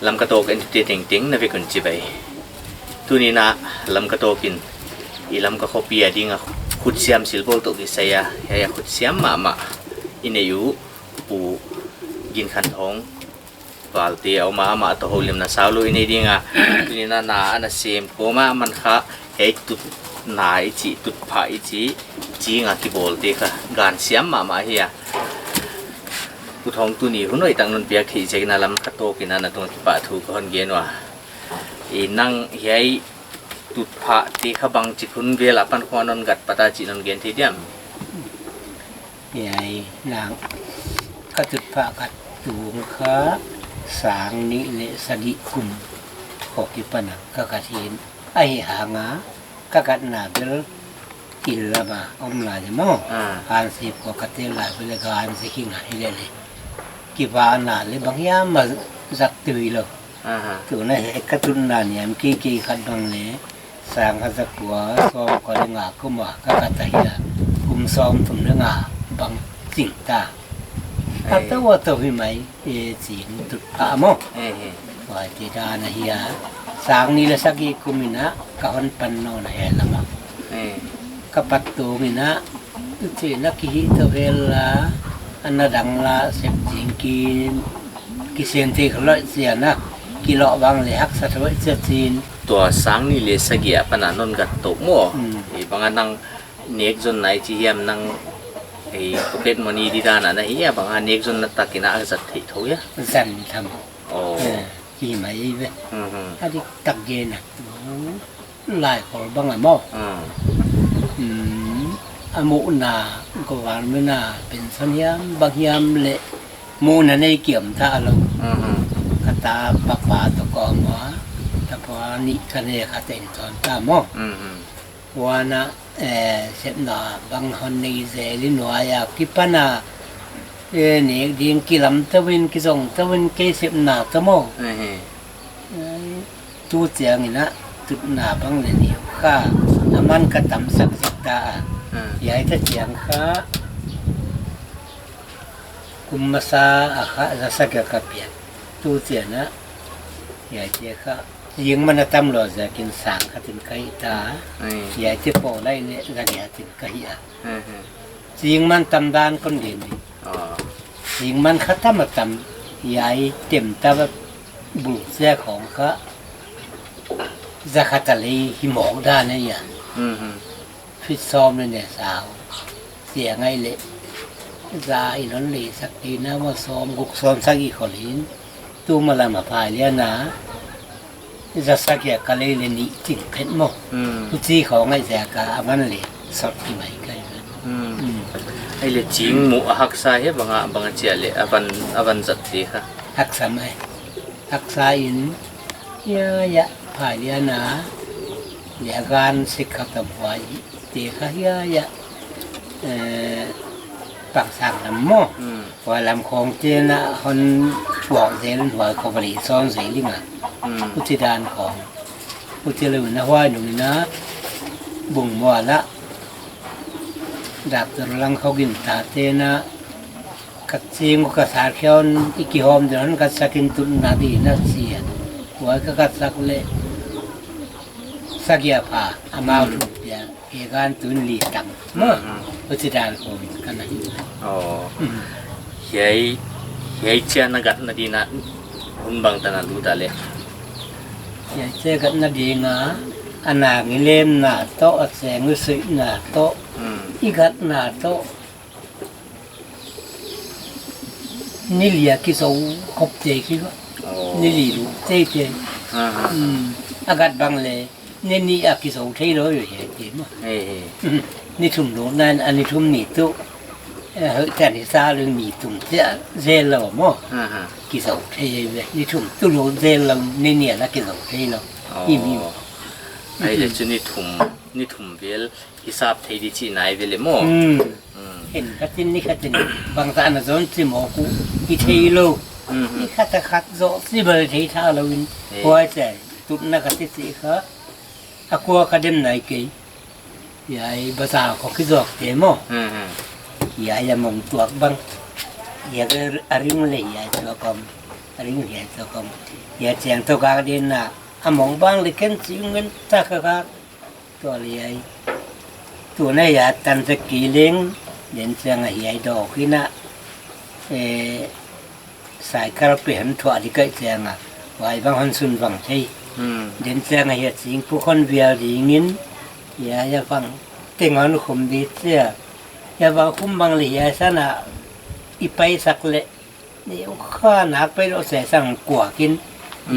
lam katok en ti ting ting na vikun chibai tuni na lam katokin ilam ka kopia dinga khut siam silbol to ki saya ya khut siam ma ineyu pu gin khan thong valti au ma to holim na saulo ine dinga tuni na ana sem ko ma man kha he tut nai chi tut phai chi nga ki bol te kha gan siam ma hiya ku thong tu ni hunoi tang non pia khi je na lam khato ki na na tong ki pa thu ko hon gen wa i nang hiai tut pha ti kha bang chi khun ve la pan khon non gat pata chi non gen thi diam hiai nang ka tut pha ka tu kha sang ni le sadi kum ko ki pana ka ka hin ai ha nga ka ka na ber il la ma om la de mo an si ko ka te la le ga an si ki ngai le ki va na le bang ya ma zat tu lo tu na he ka tun na ni am ki khan bang le sang ha za kwa so ko le nga ku ma ka ka ta hi kum som tum le nga bang jing ta ta ta wa to hi mai e jing tu pa mo wa ti da na hi ya sang ni le sa ki kumina ka hon pan no na he la ma kapat tu mina tu na ki to vela anna dang la sep jing ki sen te khlo sia na ki lo bang le hak sa thoi che chin tua sang ni le sagia pana non gat to mo e banga nang nek zon nai chi hiam nang e pocket money di da na hi ya banga nek zon na takina zat thi tho ya zan tham ki mai ve adi tak ge na lai khol bang a mo amu na ko wan me na pen san yam bang yam le mu na nei kiam tha lo kata papa to ko ma ta pa ni ka ne kha ten ton ta mo wana sep na bang hon nei ze li no ya ki pana ne ding ki lam ta win ki zong ta win ke sep na ta mo tu chiang ina tu na bang le ni kha aman ka tam sak ta yai ta chiang kha kumasa akha za sakya ka pia tu chiang na yai che kha ying man tam lo za kin sang kha tin kai ta yai che po lai ne ga ya tin kai ya ying man tam dan kon din ni ying man kha tam yai tem ta ba bu sia khong kha za kha ta le hi mong da ne yaฟิตซ้อมเลยเนี่ยสาวเสียไงเละซาอีนนเลยสักทีนะว่าซ้อมกุกซ้อมสักอีคนหินตู้มาละมาพายเลี้ยนะจะสักอย่างกะเลยเลยนี่จริงเพชรมั้งทุกที่ของไอ้แสกามันเลยสดที่ไหนกันไอ้เลยจริงหมูหักซาเฮบังเจียเลยอวันจัดดีค่ะหักสมัยหักซาอินยะพายเลี้ยนะเลี้ยการสิกขับตะพายตีข้ายายะปักสังน้ำหม้อว่าลำคงเจนะคนบอกเจนหัวเขาบริซ้อนเสียลิงอ่ะพุทธิดานของพุทธิเลวนะว่าหนุ่มนะบุ่งมัวละดับตะลังเขากินตาเจนะกัดเสียงกัดสาเขียวอีกหอมเดี๋ยวนั้นกัดสักินตุนนาดีนักเสียหัวก็กัดสักเละสักยาผาอามาถูกยาเอการตุนลีตังเมื่อพุทธิดานของกันนะอ๋อเฮ้ยเชียนนักนาดีนะหุ่นบังตานาดูตาเลยเฮ้ยเชียกันนาดีนะอันนางิเลมนาโตแสงวิสุนาโตอีกัดนาโตนิลยาคิโซคบเจคิวนิลิลูเจเจอากัดบังเลยนี่อาคิโซเทโรอยู่เฉยเจมั้งนี่ทุ่มโดนนั่นอันนี้ทุ่มนี่ตุแต่นี่ซาเรื่องมีทุ่มเจลล์มั้งคิโซเทเลยนี่ทุ่มตุโรเจลล์นี่เนี่ยนะคิโซเทโรอีมีไอ้เด็กชนี่ทุ่มเวลฮิซาบเทดิจีนายเวลมั้งเห็นกัดจินนี่กัดจินบางตาหน้าจนจิมอกูอีเทโลนี่ขัดขัดโซสิบเลยที่ท่าเราวินหัวใจตุนนักติสิค่ะอากัวคดีมไหนกี่ยายภาษาเขาคิดว่าเก๋มั้งยายจะมองตัวบังยายก็อริมเลยยายตัวกอม อันนี้เหี้ยตัวก็เหี้ยเจียงตัวกาดินน่ะมองบางเลยกันจิงเงินตากะตัวเลี้ยตัวนี้อย่าตันสกีเล้งเดินเสียงเหี้ยดอกขึ้นน่ะสายกระเปียนถั่วที่เกิดเสียงไว้บางคนสุนฟังใช่เดินเสียงเหี้ยจิงผู้คนเวียดีเงินอย่าฟังเต็งอันคุมดีเสียอย่าบางคุมบางเลยอย่าสนะอีไปสักเละนี่ข้านักไปเราเสียสั่งกว่ากิน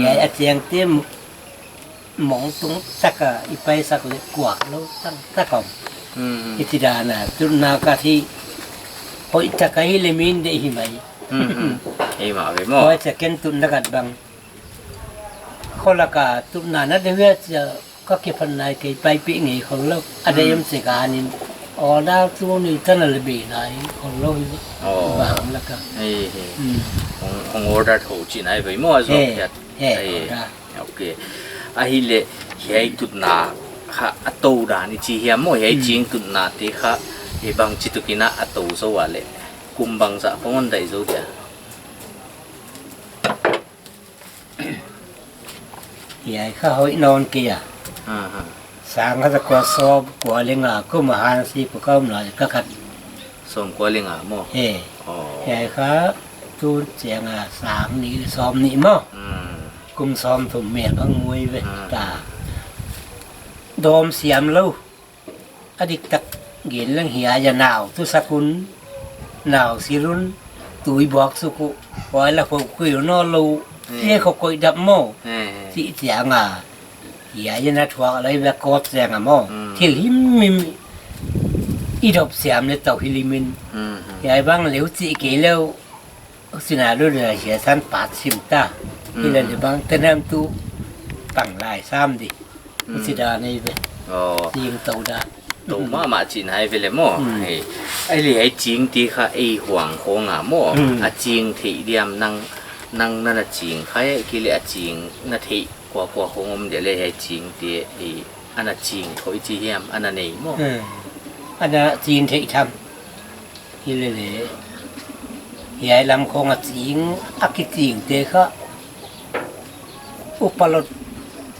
อย่าเสียงเต็มมองตรงสักอีไปสักเละกว่าแล้วตั้งสักก่อนอิติดานะจุนนากาที่พออิตากาฮิเลมินเดหิมัยไอ้หมาไปหม้อพอจะเก็นตุนนักบังคนละกาตุนนานะเดี๋ยวจะก็เก็บพันนายเก็บไปปีงี้ของเราอะไรยังเสกานินอ๋อดาวตัวนี้ท่านอะไรบีไหนของเราบางแล้วก็ของออเดอร์ถูกจีนไอ้ไปหม้อส่วนโอเคไอ้เล่เฮียตุนนาค่ะอัตโตดานี่จีเฮียหม้อเฮียจิงตุนนาที่ค่ะไอ้บางจิตุกินะอัตโตโซวาเล่กุมบังซะพงอันใดโซเดียเฮียข้าหอยนอนเกียสางเขาจะกวาดสอบกวาดเลี้ยงก็มาหาสิพวกเขาหน่อยก็ขัดสมกวาดเลี้ยงหม้อเฮียข้าตูเจียงสางนี่ซ้อมนี่หม้อกุมซ้อมถุ่มเมียพังมวยไปตาโดมเสียมเล่าอดีตตักเกินเรื่องเหียจะหนาวทุสกุลหนาวสิรุนตุยบอกสุกุไว้แล้วพวกคุยนอลูเฮียเขาคุยดับหม้อที่เสียงเหียจะนัดว่าอะไรแบบกอดเสียงหม้อที่ลิมมิมอีดบเสียมในเต่าฮิลิมินเฮียบางเหลวจีเกลียวสินาดูเลยเหียสันปาดซิมตาที่เลยบางแต่น้ำตู้ตั้งลายซ้ำดิสิดาในเวยิงตัวได้ตัวมาจีนให้ไปเลยมั้งไอ้เลยไอ้จิงที่ข้าไอ้ห่วงของมั้งจิงที่เดียมนั่งนั่นจิงใครกิเลสจิงนั่นที่กว่าของผมเดี๋ยวเลยไอ้จิงที่อันนั้นจิงเขาจีเฮียมอันนั้นเองมั้งอันนั้นจิงที่ทำที่เลยยายลำคงจิงอักจิงเด็กอุปลด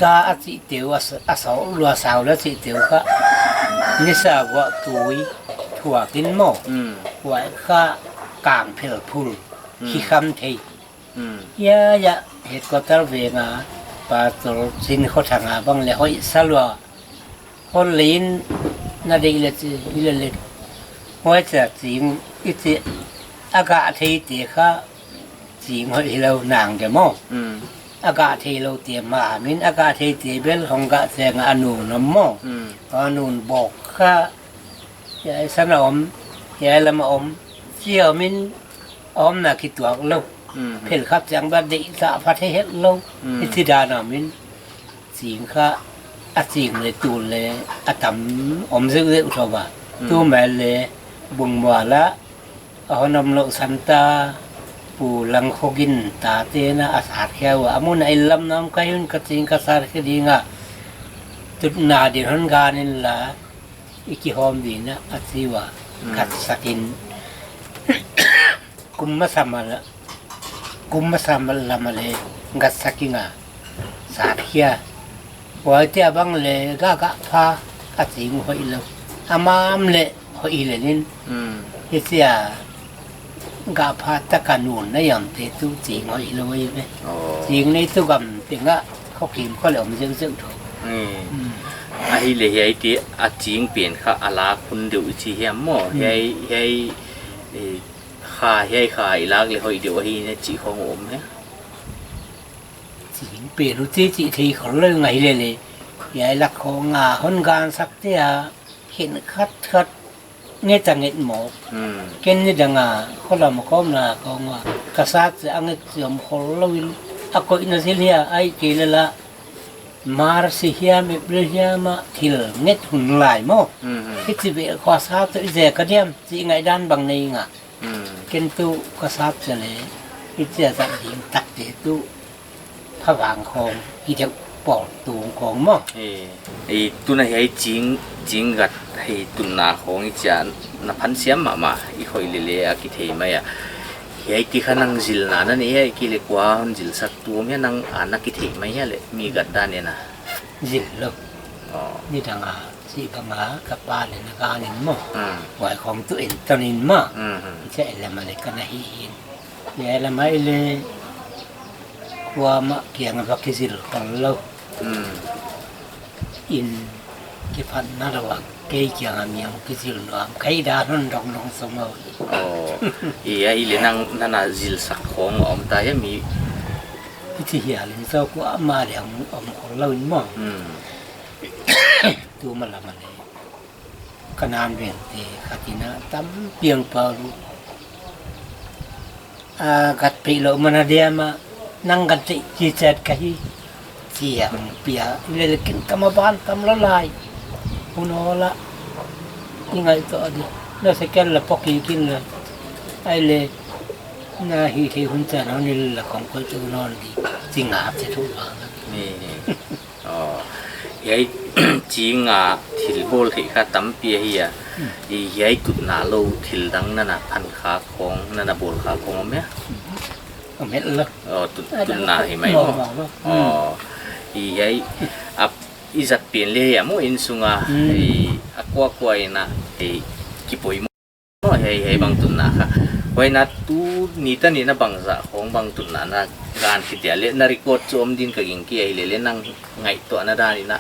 ตาอจิเตียวอาสาวรัวสาวแล้วจิเตียวก็นิสาวะตุยถั่วกินหม้อไว้ก็กางเพลพูลขี้คำเทียะเหตุก็ตระเวงปาตัวสินเขาทางบางเลยเขาสลัวคนลิ้นนาดีเลยจีเลยหัวจะจิงอิจิอากาศที่เตียก็จิงหัวเราหนังจะหม้ออากาศที่เราเตรียมมามินอากาศที่เตรียมเป็นของกะแสงอนุน้ำมออนุนบอกข้ายายสนอมยายละมาอมเชี่ยวมินอมน่ะคิดตัวเราเพ่นครับจังบัดดิสะพัดให้เฮ็ดเราอิทิดานามินสิงข้าอาสิงเลยตูเลยอาตำอมซึกเลยอุทวะตู้แม่เลยบุงบัวละเอานำโลสันตาปูลังโคกินตาเตนะอาสาแค่ว่าอามุนไอลำน้ำกายุนกจิงกษาคดีงะจุดนาดิหันกานิลละอีกิฮอมดีนะอาศิวะกัดสกินกุมมาสามัลกุมมาสามัลละมาเลยกัดสกิงะสาเทียว่าเจ้าบังเลยกะพากัดจิงหอยเลวอามามเลยหอยเลยนินเฮียกาพาตะกันนูนนะอย่างเตตุจิงเอาอีเลยไหมจิงในตุกำติงะเขากินก็เลยมันจึงถูกไอ้เลยไอ้ที่อาจิงเปลี่ยนข้าอาลาคุณเดี๋ยวจีเฮียมไอ้ข้าอีลากเลยเขาเดี๋ยวไอ้เนี่ยจีของผมเนี่ยจิงเปลี่ยนรู้จีทีของเรื่องไงเลยยายลักของหนการสักเที่ยเห็นคัดเงี้ยจังเงี้ยหมอเก่งนี่ดังคนเรามาค้อมนะของกษัตริย์อังกฤษยมคนเราวินaku inasilia ai kilala marsia me bria ma thil nget hun lai mo hiti be khasa to je kadiam chi ngai dan bang nei nga ken tu khasap chale hiti za dim tak te tu phawang khong hi de por tu khong mo tu na hei jing gat hei tu na khong cha na phan siam ma i khoi le le a ki thei ma ya Hei ki khanang zil na na ni hei ki le kwa hon zil sak tu me nang anak ki thei mai ya le mi gad da ne na. zil lo Oh. ni danga si banga kapal na kanin mo Mm. wai khom tu in tanin ma Mm. sẽ là mà lại cái này hiện vậy là mấy lê qua mà kiêng vào cái gì còn lâu Mm. in cái phần nó là cái kiêng làm nhiều cái gì nữa cái đá nó rong rong sống rồi Oh. Iya ile nang nana zil sak khong om ta ya mi. cái gì hiện lên sau của mà để ông còn lâu mà Mm. tu mà làm này cái nan viện thì khát na tắm pieng bao gặt bị lộ mà dia mà năng gặt chị chỉ chết cái chiang pia ile kin kamaban kam lalai uno la ingai to adi na second la poki kin la ai le na hi hi hun cha no ni la kong ko tu no di singa che thu ba Ni. Oh. Yai chi nga thil bol thei kha tam pia hi ya. I yai kut na lo thil dang na na phan kha khong na na bol kha khong me. ông hết了 Oh tut na hi mai mo. Oh. I yai ap izat pien le ya mo in sunga i akwa kwa ina e kipoi mo hei bang tun na kha. Wai na tu ni ta ni na bang za khong bang tun na na gan ki dia le na record chom din ka ging ki ai le le nang ngai to na da ni na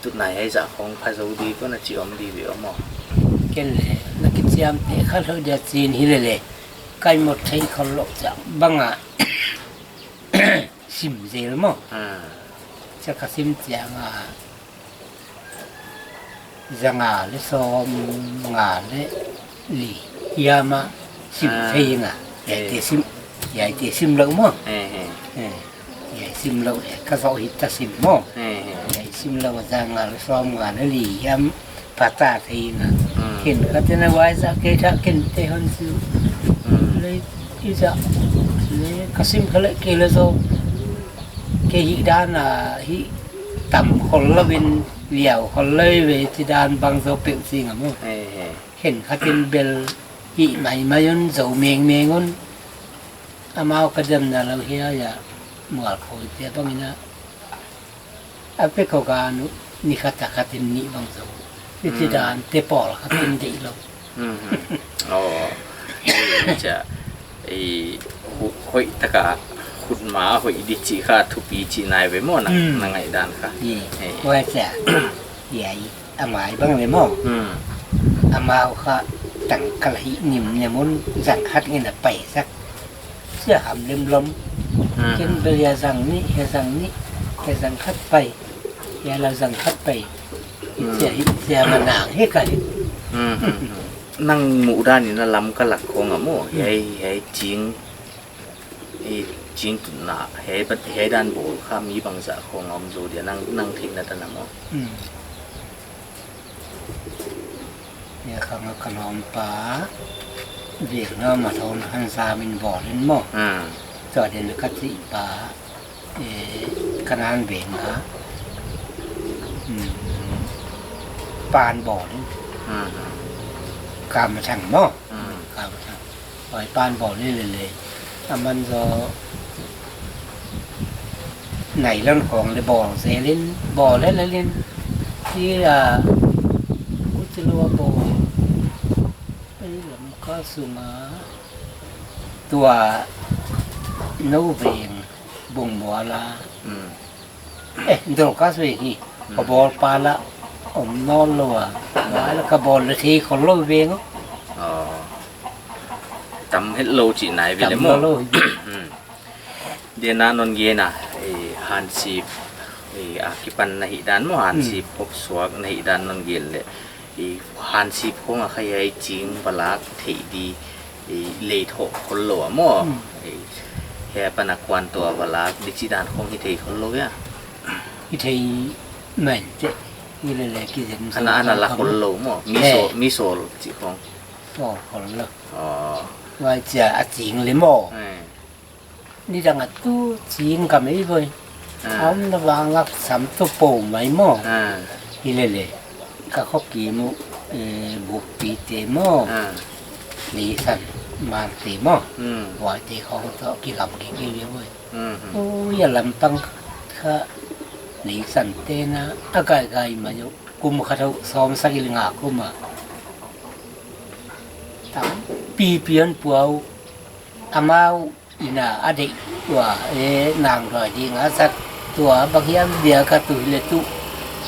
tut nai ai za khong pha zo di ko na chi om di ve mo. cái lệ là cái chiam te khát hơi dia chin hi le le cái một thấy không lộ chẳng băng à sim gì lắm mà chắc cái sim chẳng à rằng à le so ngà le li yama sim thấy ngà vậy thì sim lâu mà vậy sim lâu cái sao hít ta sim mà vậy sim lâu rằng à le so ngà le li yam pata thấy ngà kiến cái tên là why ra cái thằng kiến thế hơn xíu lấy cái gì lấy cái sim cái lại kia là sao cái hít đan là hít tầmคนละเป็นเหลี่ยวคนเลยเวทีดานบางโซเปียกสิงอ่ะมั้งเห็นเขาเป็นเบลอีใหม่มาย้อนโซเมียงงอนอามาเอากระเด็นน่ะเราเฮียอย่าหมวดโคตรเจ้าต้องนะอาเป็กเขาการนี่ขัดขัดนี่บางโซเวทีดานเตปอลเขาเป็นดีเรา อ๋อจะไอ้หอยตะกะขุดหมาหอยดิจิค่ะทุปีจีนายไปหมดนะนั่งไงด้านค่ะ gì quay sẽ vậy mãi bằng lấy mỏ ao khá tặng cái lại niềm nhà muốn rằng hát nghe là bảy sắc sẽ hàm lên lông trên bây giờ rằng ní cái rằng hát bảy giờ là rằng hát bảy sẽ mà nàng hết cả นั่งหมู่ด้านนี่นะลำกะหลักของอ่ะมั่วเฮ้ยจริงจริงตุนนะเฮ้ยด้านโบข้ามีบางสะของอมโซเดียนั่งทิ้งนะท่านนะมั่ว เนี่ยข้างขนมปลาเรียกน้ำมาทนหันซามินบ่อเล่นหม้อจอดเดินกัดสีปลาขนาดเบ่งฮะปานบ่อนี่กามมาช่างหม้อกามมาช่างปล่อยปานบ่อนี่เลยมันจะไหนเรื่องของเลยบ่อเสเล่นบ่อเล่นที่อุจจาระบ่อไอ้หลงก็สุมาตัวนู้เบียงบุงบัวละเดี๋ยวก็สวยนี่กระบอกปลาละอมนอนลัวไว้แล้วกระบอกละทีคนนู้เบียงจำให้โลจีนายไปเลยมั่วเดี๋ยวนนเย็นอ่ะฮันซีอากิปันในด้านมั่วฮันซีพบสวกในด้านนนเย็นเลยฮันซีพงอะขยายจริงปลักถี่ดีเลยโถคนหล่อมั่วแค่ปนักวันตัวปลักดิจิดานคงที่ถี่คนหล่อเนี่ยที่ที่เหมือนจะนี่เลยกินอันนั้นละคนหล่อมั่วมิโซจิของคนหล่อว่าจะจริงเลยมั่วนี่ดังอ่ะตู้จริงกับไม่ไปทำระวังรักสามตัวโป่งไหมมั่วนี่เลยก็เขากี่มุบุกปีเตมั่วนี่สั่น มาตีหม้อ อืม วายตีเขาก็กี่ลำกี่เยอะเว้ย อืม โอ้ยอย่าลำตั้งค่ะหลีสันเตนะอากาศไกมาอยู่กุมเขาซ้อมสักอีหงากุมอ่ะตั้งปีเปลี่ยนปัวอามาอีน่าอดีตตัวนางรอยดีงาสักตัวบางอย่างเดียวก็ตุยเลยตุ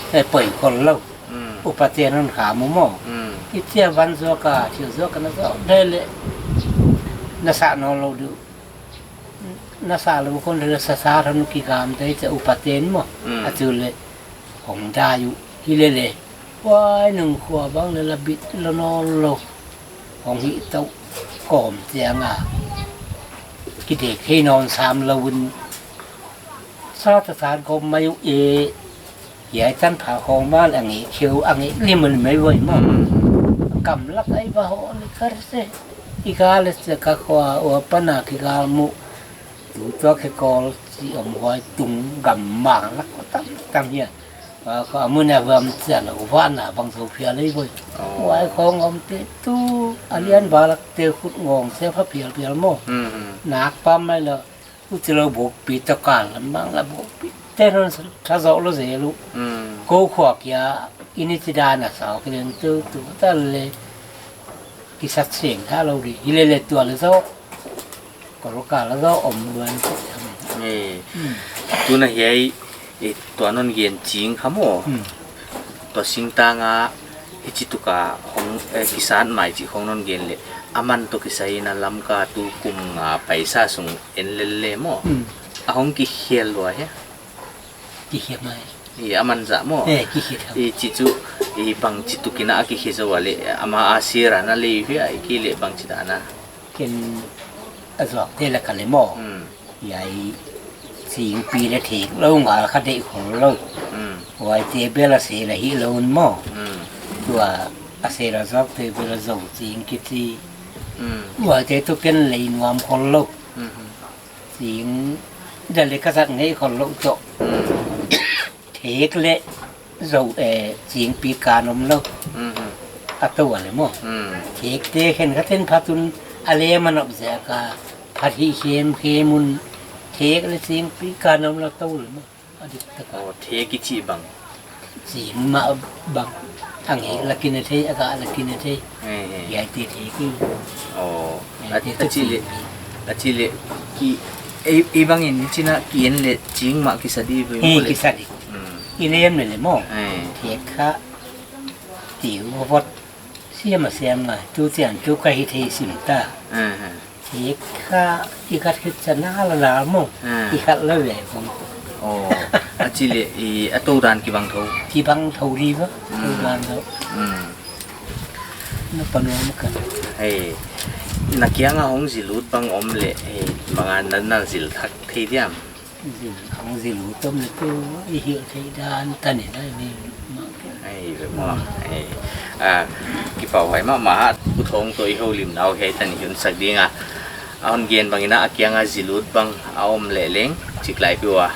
แต่เปิดคนเล่า อืม อุปเทนันขามุมอ อืม ที่เที่ยวันซัวกาเที่ยวซัวกันนะก็ได้เลยนักษาโนเราดูนักษาเราคนเรือสาธารณกิจกรรมได้จะอุปเทนมั้งอาจจะเลยของได้อยู่ที่เลยเลยว่าหนึ่งขวบบางเลยละบิดละนอนโลของหิตกก่อมเสียงอ่ะกิเด็กให้นอนสามละวันสาธารณกรมมาอยู่อย่าจันผ่าของบ้านอันนี้เขียวอันนี้นี่มันไม่ไหวมั้งกำลักไอ้บ้าหัวนี่ก็เสียอีกาเลยจะกักว่าว่าปนักอีกามุดูตัวแค่กอลที่อมไว้ตุงกำมังแล้วก็ตั้งเนี่ยว่าก็มื้อนี้ว่ามันจะละวันน่ะบางโซเฟียเลยเว้ยไว้ของอมเตตู้อาเลียนบาลักเตขุดงงเสียพระเพียรเพียรโม อืม หนักปั๊มไม่ละผู้ที่เราบุกปีตะการละมั้งละบุกปีแต่เราถ้าเราเสียลูก อืม กูขวบยาอินิติดานะสาวก็เดินตัวแต่เลยกิสัตเสียงถ้าเราดีฮิเลเลตัวเลยซะก็รู้กันแล้วก็อมเบือน นี่ตัวน่ะเฮ้ยตัวนนเย็นจริงครับโมตัวสิงตางาจิตุกาของกิสานใหม่จิของนนเย็นเลยอามันตัวกิสายนะลำกาตูกุมงาไปซาสุงเอ็นเลโมอาของกิเฮียลวะเฮ้ กี่เขียไหม อามันจะโม กี่เขียครับ จิตุบางจิตุกินะกิเฮียจะวะเลยอามาอาศิรานะเลยเฮ้ยกิเลบางจิตานะ กินอสอกเทละกันเลยหม้อใหญ่สิงปีละทีเราหงาคดีของเราไว้เตเบลเสียละฮิโลนหม้อตัวอาเซราซอกเตเบลโซสิงกิตีไว้เตตุกันเลยงวมคนโลกสิงเดลิกษัตริย์นี้คนโลกโตเทกเละโซสิงปีกานมโลกอัตัวเลยหม้อเทกเตเห็นเขาเต้นพัตุนอะไรมันอบเสียกาพัทิเคมุนเทกเลยสิงปีกานมโลกโตเลยหม้ออดีตตะกา โอ้เทกิจิบัง สิงมาบังทางนี้ลักกินเทอากาลักกินเทใหญ่ตีเทกี้ โอ้อาจิเลกิบางอย่างนี่นะกินเลจริงมากกิสดีไปหมดเลย กิสัดิอีเลียมเลยหม้อเทคะติวพดเสียมาเสียมาจูเจียนจูไกเทสิมตาเทคะอีกัดคิดจะน่าละลาหม้ออีกัดละเลยผม โอ้อาจิเลอตูดานกิบังทู ที่บังเท่าดีวะทุกวันแล้วนับปนวมกัน เฮ้นักยังอ่ะของสิลุดบังอมเลบางอันนั้นสิลทักทีเดียม สิของสิรู้ต้มเลยตัวอีเหี้ยเทดานตันนี่ได้นี่มา ไอ้แบบว่ากิเป่าไว้มาผู้ทงตัวอีโฮลิมเอาให้ตันยุนสักดีงะเอาเกียนบางนะอายังอ่ะสิลุดบังเอาอมเลเลงจิกไลปิวะ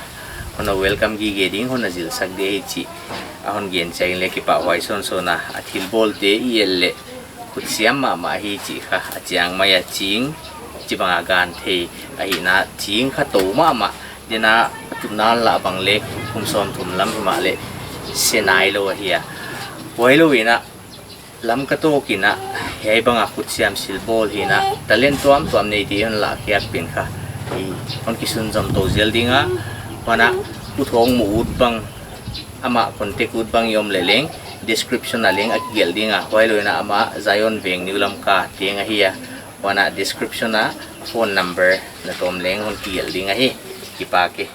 คนเอาเวลคัมกีเกดิ้งคนเอาสิลสักดีจิเอาเกียนใจเล็กกิเป่าไว้ส่วนนะอาทิลบอลเดอีเอลเลคุดเสียมมาฮิจิค่ะอาจารย์มายาจิงจิบังอาการเทไอ้นะจิงข้าตัวมาเดี๋ยวนะตุนนั่นละบางเล็กคุมซ้อมถุมล้ำมาเล็กเสียนายโลเฮียไว้โลวินะล้ำกระโตกินะเฮ้ยบังอาคุดเสียมสิลบอลเฮีนะแต่เล่นตัวในที่นั่นละเฮียเป็นค่ะคนกิสุนจำโตเจลดิงะวันนะผู้ทองหมูอุดบังอามาคนเทกุดบังยอมเลงdescription na link at gel dinga while na ama Zion Veng nilam ka tinga hiya wana description na phone number na tom leng hon gel dinga hi kipake